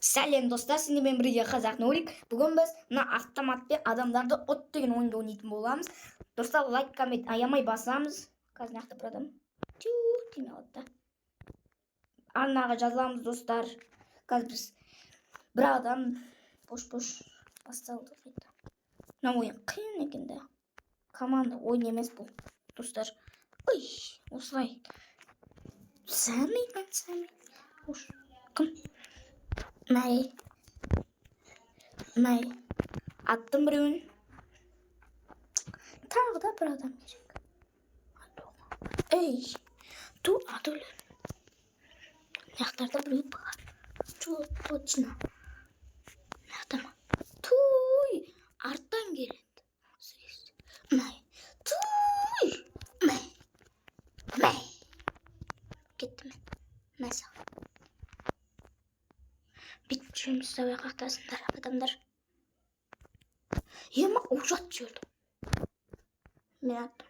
Сәлем достар, сіздермен бірге қазақ нөлік. Бүгін біз мына автоматпен адамдарды от деген ойынды ойнайтын боламыз. Достар, лайк, коммент аямай басамыз. Қазір нақты бір адам тиме алды. Арнаға жазамыз достар. Қазір біз бір адам бош басталды. Мына ойын қиын екен де. Команда ойын емес бұл достар. Ой, осылай. Сәми. Кім? Мәй. Аттым біреуін. Тағы да бір адам керек. Ей, ту атылы. Яқтарда біреу бар. Точно. Яқтама. Туй, арттан келеді. Мәй. Туй. Мәй. Кетті мен. Мәсі. Bitmişimiz de kaktasınlar adamlar. Yema uçak çöldü. Ben attım.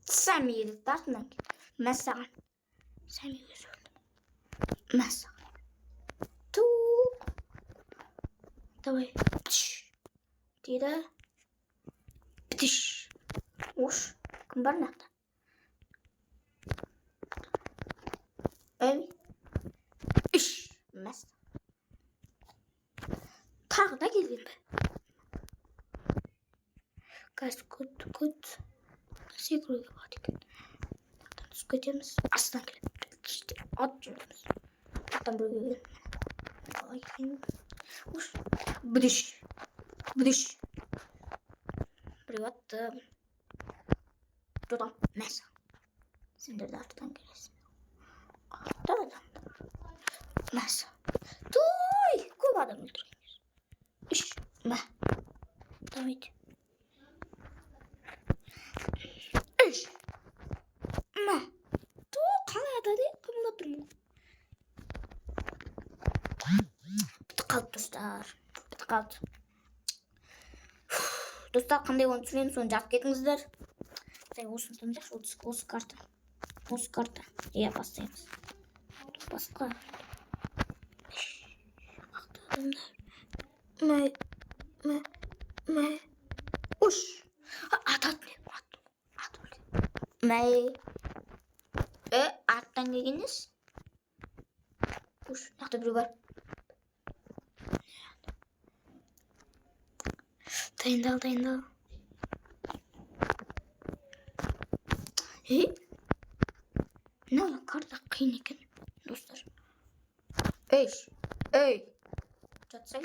Sen mi yedin? Tartından git. Mesela. Sen mi yüzüldün? Mesela. Tuğ. Давай. Пш. Тида. Птиш. Уж. Кымбар накта. Эй. Иш. Mesela. Tağda geldim ben. Guys, good. Secret yaptık. Sıkıntımız aslan gelip işte atıyoruz. Tam böyle. Ay. Uş. Bıdış. Privat. Tutam. Mesa. Sen de artıdan gelirsin. Tamam. Mesa. Tuy. Kovada mı öldürüyor? İş. Давайте. İş. Ту қалады де, кімді тұрмын. Бітіп қалды достар. Достар, қандай оны түсіремін, соны жазып кетіңіздер. Осыны тыңдайықшы, осы карта. Иә, бастаймыз. Басқа. Ақты адамдар. Мәй. Уш. Атады. Мәй. Арттан келгеніз? Уш. Нақты біреу бар. Дайындал. Мына карта қиын екен, достар. Ей. Жатсаң.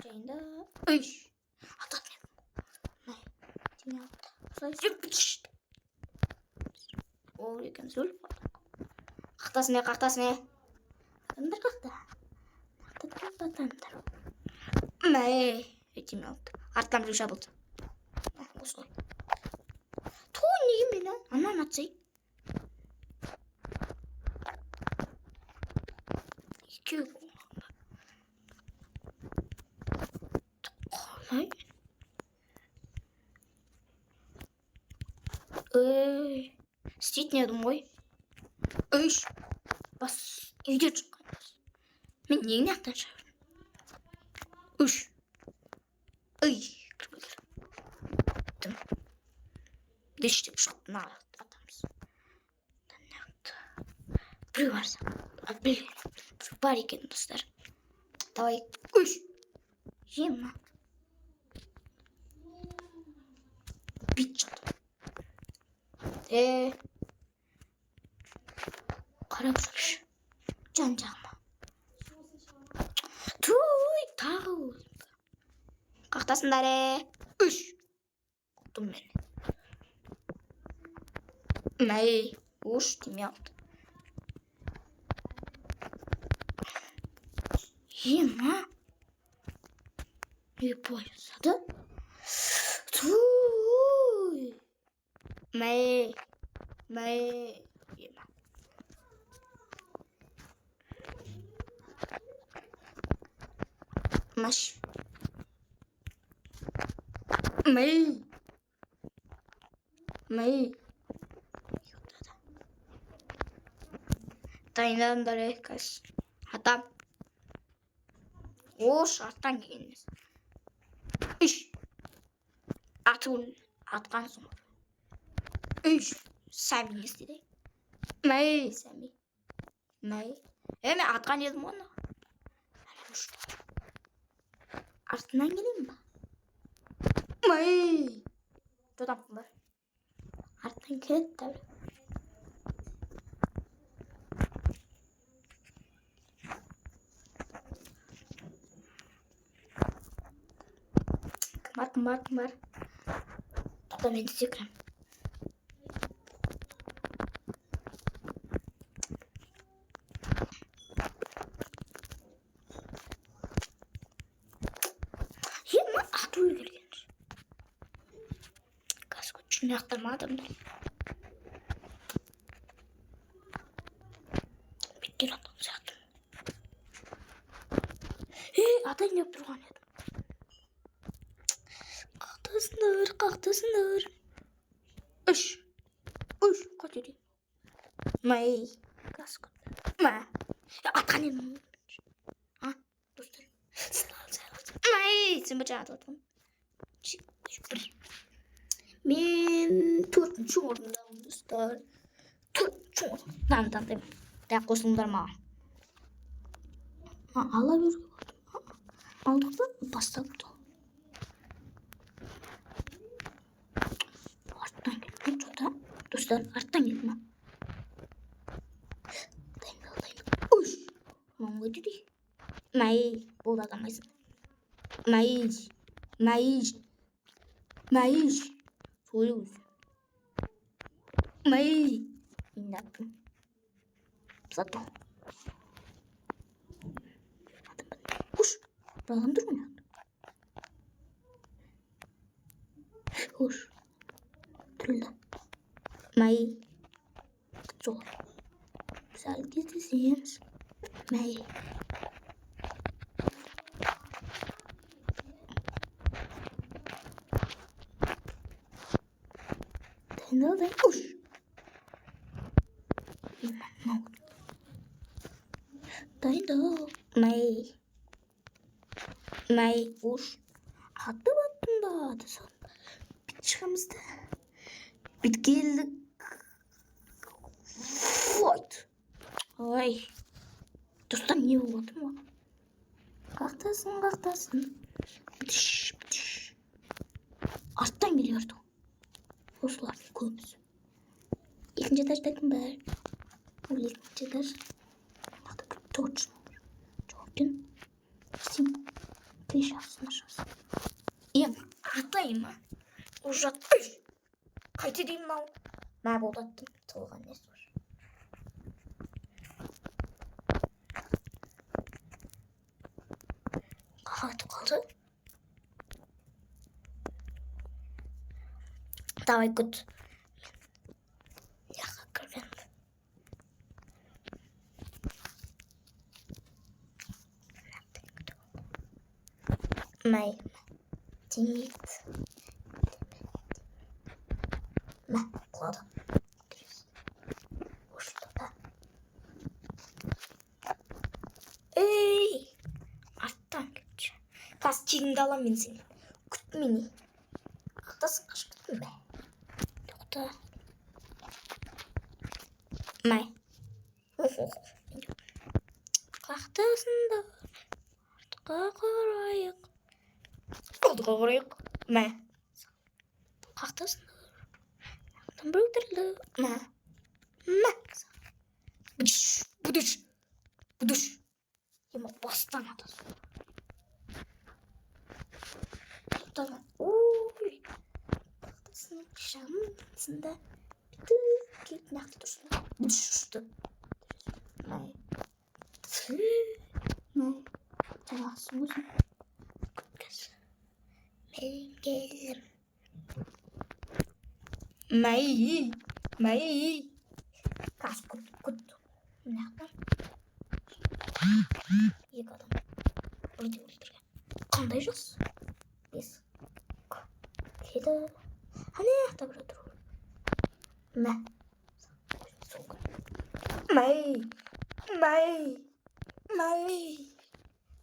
Жайында. Ей. Атады мен. Мәй. Тиме алды. Осылай жүріп бітішті. Ол екен сөйліп қалды. Қақтасыне. Адамдар қақта. Адамдар. Мәй. Тиме алды. Арттан біреу шабылды. Осылай. Той неге мені? Анан атсай. Екеу болғанда. Қалай? Істейтін едім ғой. Үш. Бас. Үйде шыққанбыз. Мен неген ақтан шабырдым? Үш. Кіргілер. Деш деп шықты. Атамыз. Біреу барса. Біреу бар екен, достар. Давай. Үш. Жема. Бит жатыр. Қарап жүрші. Жан-жағыма. Туй, тағы болдым. Қақтасындар. Үш. Құттым мен. Мәй. Уш, тиме алды. Ема. Не поясады. Туй. Мәй. Ема. Маш. Мәй. Дайындалыңдар, кәс. Атам. Ош артан келгенээс. Иш. Атқан соң. Иш. Сайн нестиде. Май сами. Май. Эме атқан едім оны. Артынан келейін ба? Май. Жодан бар. Артынан келеді таbi. Кім бар. Тоқта мен де кірем. Ема атуы келген. Газ күтшін ақтамадым. Беттер атым сақтым. Ата не тұрған еді. Қақтасындар. Үш, қотеді. Май, газ күт. Атқан едім. Достар. Май, сен бача атадым. Мен төртінші орындамын, достар. Төртінші орындамын. Таңдадым. Тәк қосылыңдар ма? Ала беруге болдым. Алдықта бастапты. Арттан келген жота. Достар, арттан келді ма? Дайындал. Үш. Мұңғы деді. Май, болды адамайсың. Май. Союз. Май. Инаттым. Зато. Уж. Балам тұрмын. Уж. Тұрылды. Май. Зор. Сәл кездесеміз. Май. Дайындал. Уж. Дайындал. Май. Уж. Атып аттым ба? Бит шығамызды. Бит келдік. Ой. Достар не болады ма? Қақтасын. Арттан келерді. Осылардың көбісі. Екінші этаждайдың бәрі. Ол екінші этаж. Надо быть точно. Жоғын. Сен клишасын ашасың. Атайын ма? Ужат. Қайты деймін ау. Мә болдаттым. Тұлған несі бар. Қағатып қалды. Давай күт. Яға кірген. Май. Демейді. Мә, құлады. Ұшты да. Арттан кетші. Қас тегіңді алам мен сені. Күт мені. Қақтасын қаш күттім бә. Тоқта. Май. Қақтасында. Артқа қарайық. Алдыға қарайық. Мә. Қақтасында. Бөлдірлі. Мә. Будыш. Ема бастан атасың. Тоқтаған. Ой. Қақтасың. Шамында. Келіп нақты тұрсын. Будыш ұшты. Май. Жағасың өзің. Күткіз. Мен келдім. Май. Қас күт. Мынақтан. Екі адам. Бірде өлтірген. Қандай жас? 5. Кеді. Аяқта бір отыру. Мә. Май.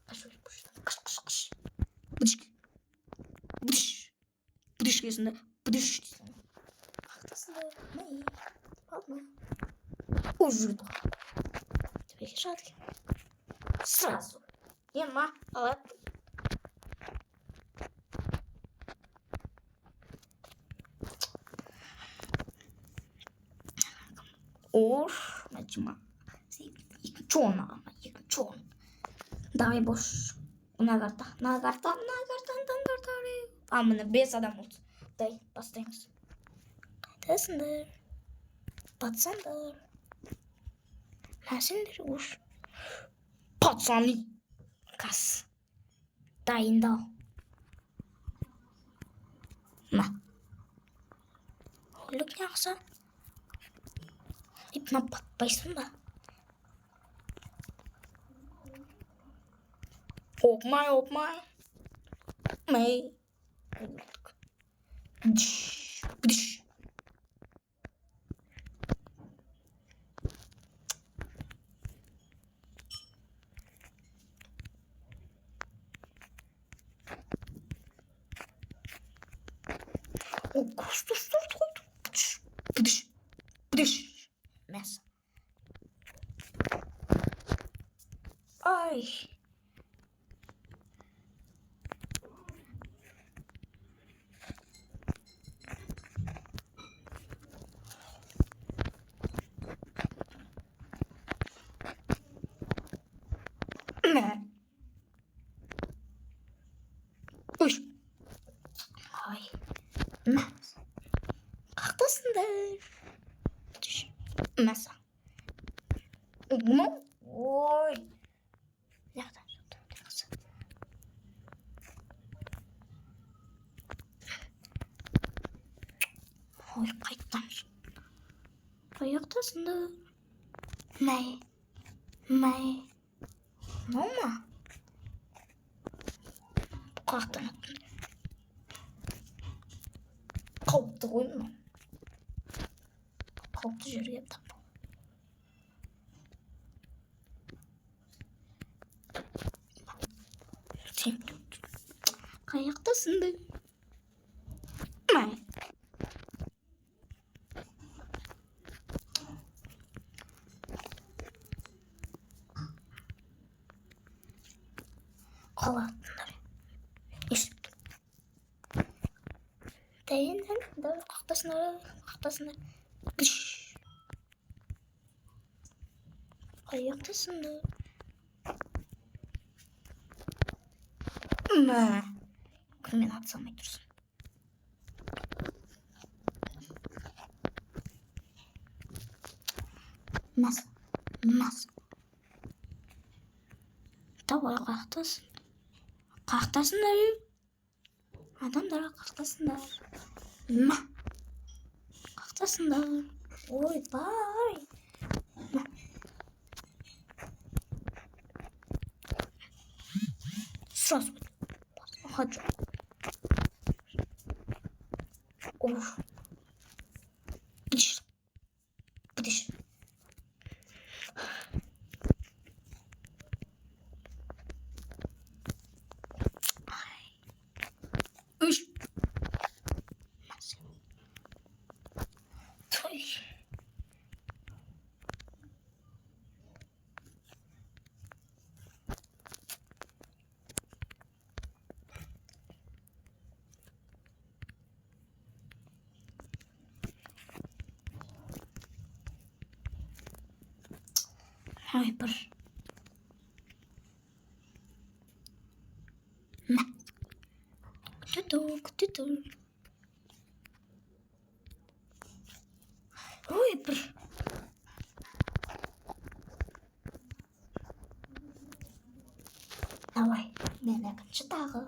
Қашу бұрыштан. Бдыш гэсэндээ бдыш. Хатасна мэй. Ладно. Уже. Тебе шатки. Сразу. Ема, але Ош, начима. Чон. Давай бош. На карта. А мына 5 адам oldu. Дай, бастаймыз. Қайдасыңдар? Пацандар. Мәсіңдер ош. Пацаны. Кас. Дайындал. На. Өлік не ақса? Ипна батпайсың ба? Опмай. Мэй. Бдыш. Бдыш. Мясо. Ай. Ой. Ай. Қақтасыңдар. Мәса. Ой. Яқтан жоқты. Ой, қайттамыз. Қаяқтасыңдар. Мәй. Мама. Қақтан аттың. Қауіпті қойын. Қауіпті жерге тап. Қаяқтасыңдар. Мәй. Қалатындар. Есіп тұр. Дайындар. Қақтасыңдар. Күш. Қаяқтасыңдар. Күнмен атсамай тұрсын. Мас. Давай қақтасыңдар. Адамдарға қақтасыңдар. Қақтасыңдар. Ой, бай. Сразу. Хочу. Оф. Бдыш. Уш. Той. Ой, бір. Күту. Ой, бір. Давай, мен екінші тағы.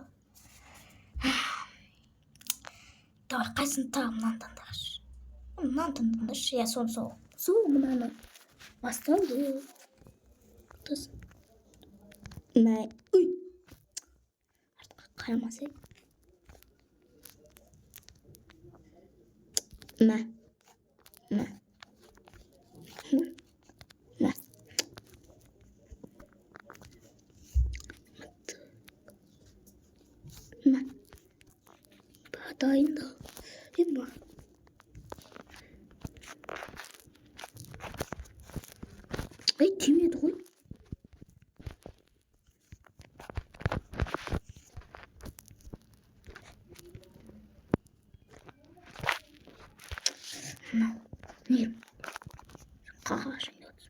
Давай, қайсын тағы мұнан таңдағыш. Мұнан таңдағыш. Я сол. Сол мұнаны. Басталды. Мәй. Ой. Артқа қаймасы. Мә. дайында. Юм. Эй, тимеді ғой. Не. Қағаш айнады.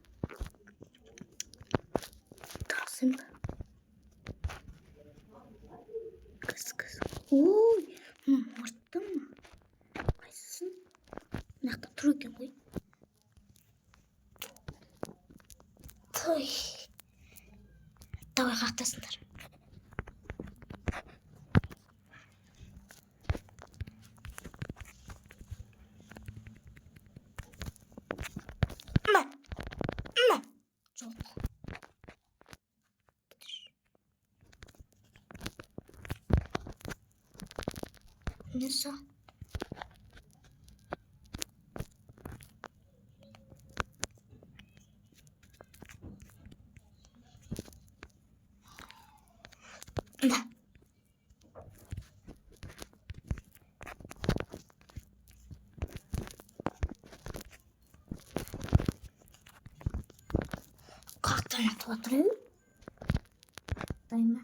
Тасым ба. Кыз. Ой, мұрттым ма? Қайсысын? Мынақта тұр екен ғой. Той. Давай қақтасыңдар. Жоқ. Несі? Да. Как-то я смотрю. Тайна.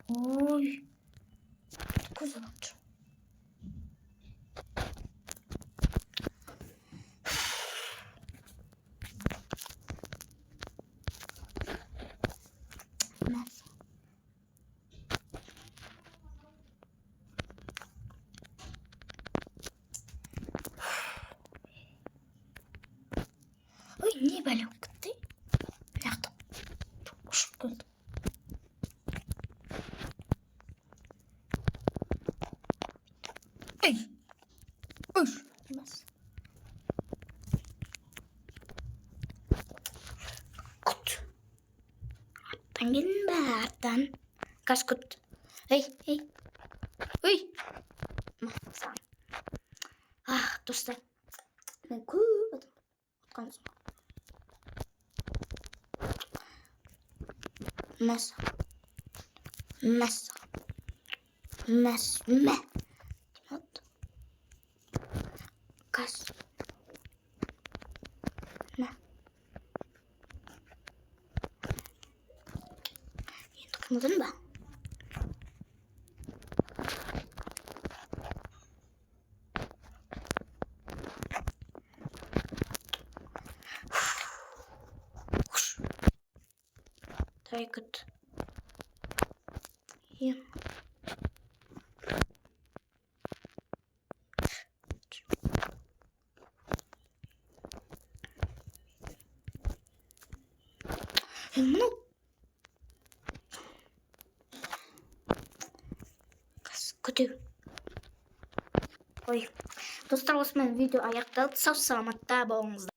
Ой. Такой завод. Ой, не балюк ты. Мынақты ұшып келді. Ей! Үш! Бас. Құт. Аттан келдің бә, аттан. Қаш құт. Ей! Ой! Саған. Достар. Мен көп адам ұтқан соң. Мәс. Вот. Кас. Мә. Енді қымылдың ба? Дай күт. Ем. Мынау. Күтеу. Ой. Достар, осымен видео аяқталды. Сау саламатта болыңыздар.